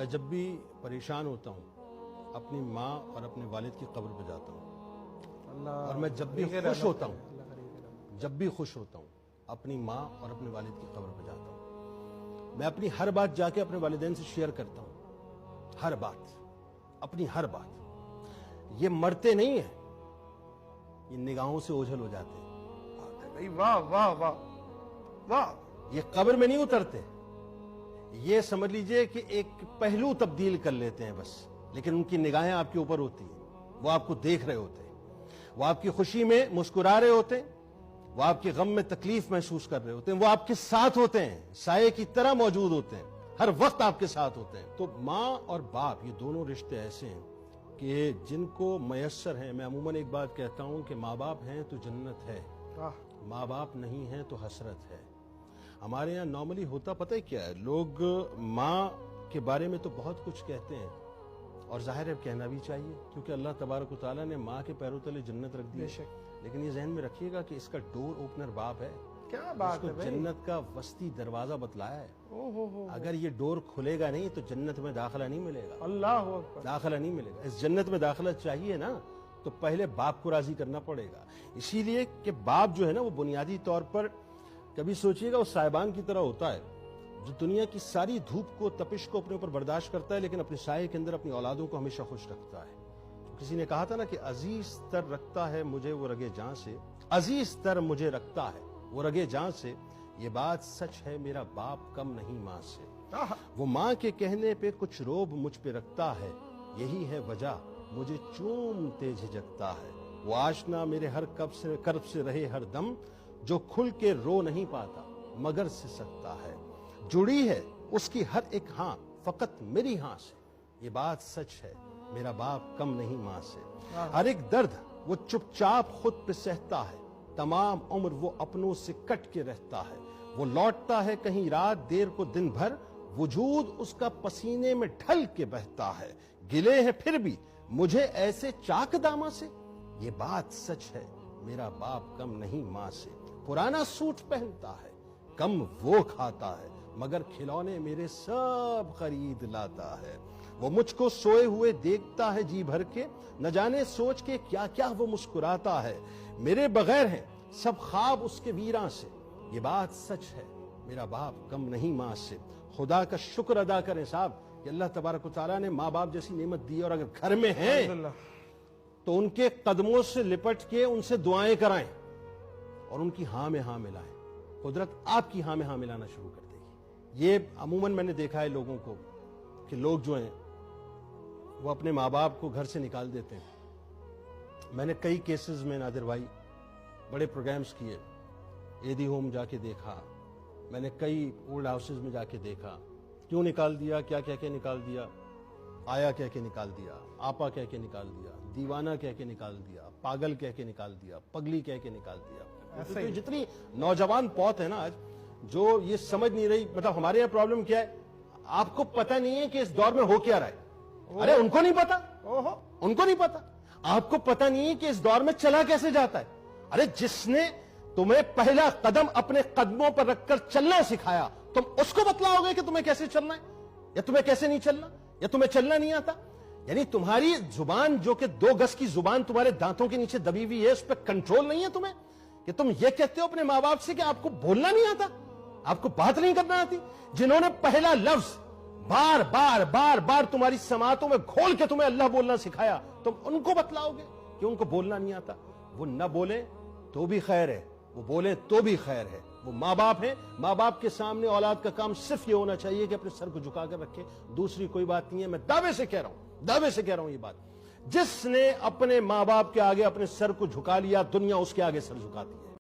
میں جب بھی پریشان ہوتا ہوں اپنی ماں اور اپنے والد کی قبر پہ جاتا ہوں، اور میں جب بھی خوش ہوتا ہوں اپنی ماں اور اپنے والد کی قبر پہ جاتا ہوں۔ میں اپنی ہر بات جا کے اپنے والدین سے شیئر کرتا ہوں، ہر بات، اپنی ہر بات۔ یہ مرتے نہیں ہیں، یہ نگاہوں سے اوجھل ہو جاتے ہیں۔ واہ واہ واہ واہ! یہ قبر میں نہیں اترتے، یہ سمجھ لیجئے کہ ایک پہلو تبدیل کر لیتے ہیں بس، لیکن ان کی نگاہیں آپ کے اوپر ہوتی ہیں، وہ آپ کو دیکھ رہے ہوتے ہیں، وہ آپ کی خوشی میں مسکرا رہے ہوتے ہیں، وہ آپ کے غم میں تکلیف محسوس کر رہے ہوتے ہیں، وہ آپ کے ساتھ ہوتے ہیں، سائے کی طرح موجود ہوتے ہیں، ہر وقت آپ کے ساتھ ہوتے ہیں۔ تو ماں اور باپ یہ دونوں رشتے ایسے ہیں کہ جن کو میسر ہیں۔ میں عموماً ایک بات کہتا ہوں کہ ماں باپ ہیں تو جنت ہے، ماں باپ نہیں ہیں تو حسرت ہے۔ ہمارے یہاں نارملی ہوتا پتہ ہے کیا ہے، لوگ ماں کے بارے میں تو بہت کچھ کہتے ہیں، اور ظاہر ہے کہنا بھی چاہیے، کیونکہ اللہ تبارک و تعالیٰ نے ماں کے پیروں تلے جنت رکھ دی ہے۔ لیکن یہ ذہن میں رکھیے گا کہ اس کا ڈور اوپنر باپ ہے، کیا بات ہے بھائی! جنت کا وسطی دروازہ بتلایا ہے۔ اگر یہ ڈور کھلے گا نہیں تو جنت میں داخلہ نہیں ملے گا، اللہ اکبر! داخلہ نہیں ملے گا۔ اس جنت میں داخلہ چاہیے نا تو پہلے باپ کو راضی کرنا پڑے گا۔ اسی لیے کہ باپ جو ہے نا وہ بنیادی طور پر، کبھی سوچئے گا، وہ صاحبان کی طرح ہوتا ہے جو دنیا کی ساری دھوپ کو، تپش کو اپنے اوپر برداشت کرتا ہے، لیکن اپنے سائے کے اندر اپنی اولادوں کو ہمیشہ خوش رکھتا ہے۔ کسی نے کہا تھا نا کہ عزیز تر رکھتا ہے مجھے وہ رگے جاں سے، عزیز تر مجھے رکھتا ہے وہ رگے جاں سے، یہ بات سچ ہے میرا باپ کم نہیں ماں سے۔ وہ ماں کے کہنے پہ کچھ روب مجھ پہ رکھتا ہے، یہی ہے وجہ مجھے چومتے جھجکتا ہے۔ وہ آشنا میرے ہر کرب سے رہے ہر دم، جو کھل کے رو نہیں پاتا مگر سے سکتا ہے۔ جڑی ہے اس کی ہر ایک ہاں فقط میری ہاں سے، یہ بات سچ ہے میرا باپ کم نہیں ماں سے۔ ہر ایک درد وہ چپ چاپ خود پہ سہتا ہے، تمام عمر وہ اپنوں سے کٹ کے رہتا ہے۔ وہ لوٹتا ہے کہیں رات دیر کو دن بھر، وجود اس کا پسینے میں ڈھل کے بہتا ہے۔ گلے ہیں پھر بھی مجھے ایسے چاک داما سے، یہ بات سچ ہے میرا باپ کم نہیں ماں سے۔ پرانا سوٹ پہنتا ہے کم وہ کھاتا ہے، مگر کھلونے میرے سب خرید لاتا ہے۔ وہ مجھ کو سوئے ہوئے دیکھتا ہے جی بھر کے، نہ جانے سوچ کے کیا کیا وہ مسکراتا ہے۔ میرے بغیر ہیں سب خواب اس کے ویراں سے، یہ بات سچ ہے میرا باپ کم نہیں ماں سے۔ خدا کا شکر ادا کریں صاحب کہ اللہ تبارک و تعالیٰ نے ماں باپ جیسی نعمت دی، اور اگر گھر میں ہیں تو ان کے قدموں سے لپٹ کے ان سے دعائیں کرائیں اور ان کی ہاں میں ہاں ملائیں، قدرت آپ کی ہاں میں ہاں ملانا شروع کر دے گی۔ یہ عموماً میں نے دیکھا ہے لوگوں کو کہ لوگ جو ہیں وہ اپنے ماں باپ کو گھر سے نکال دیتے ہیں۔ میں نے کئی کیسز میں نادر بھائی بڑے پروگرامز کیے، ایدی ہوم جا کے دیکھا، میں نے کئی اولڈ ہاؤسز میں جا کے دیکھا، کیوں نکال دیا، کیا کہہ کے نکال دیا، آیا کہہ کے نکال دیا، آپا کہہ کے نکال دیا، دیوانہ کہہ کے نکال دیا، پاگل کہہ کے نکال دیا، پگلی کہہ کے نکال دیا۔ جتنی نوجوان پوت ہے نا آج جو یہ سمجھ نہیں رہی، مطلب ہمارے یہاں پرابلم کیا ہے، آپ کو پتہ نہیں ہے کہ اس دور میں ہو کیا رہا ہے۔ ارے ان کو نہیں پتا، ان کو نہیں پتا، آپ کو پتہ نہیں ہے کہ اس دور میں چلا کیسے جاتا ہے۔ ارے جس نے تمہیں پہلا قدم اپنے قدموں پر رکھ کر چلنا سکھایا، تم اس کو بتلاؤ گے کہ تمہیں کیسے چلنا ہے یا تمہیں کیسے نہیں چلنا، یا تمہیں چلنا نہیں آتا؟ یعنی تمہاری زبان جو کہ 2 گز کی زبان تمہارے دانتوں کے نیچے دبی ہوئی ہے، اس پہ کنٹرول نہیں ہے تمہیں، کہ تم یہ کہتے ہو اپنے ماں باپ سے کہ آپ کو بولنا نہیں آتا، آپ کو بات نہیں کرنا آتی۔ جنہوں نے پہلا لفظ بار بار بار بار تمہاری سماعتوں میں گھول کے تمہیں اللہ بولنا سکھایا، تم ان کو بتلاؤ گے کہ ان کو بولنا نہیں آتا؟ وہ نہ بولیں تو بھی خیر ہے، وہ بولیں تو بھی خیر ہے، وہ ماں باپ ہیں۔ ماں باپ کے سامنے اولاد کا کام صرف یہ ہونا چاہیے کہ اپنے سر کو جھکا کر رکھے، دوسری کوئی بات نہیں ہے۔ میں دعوے سے کہہ رہا ہوں یہ بات، جس نے اپنے ماں باپ کے آگے اپنے سر کو جھکا لیا، دنیا اس کے آگے سر جھکاتی ہے۔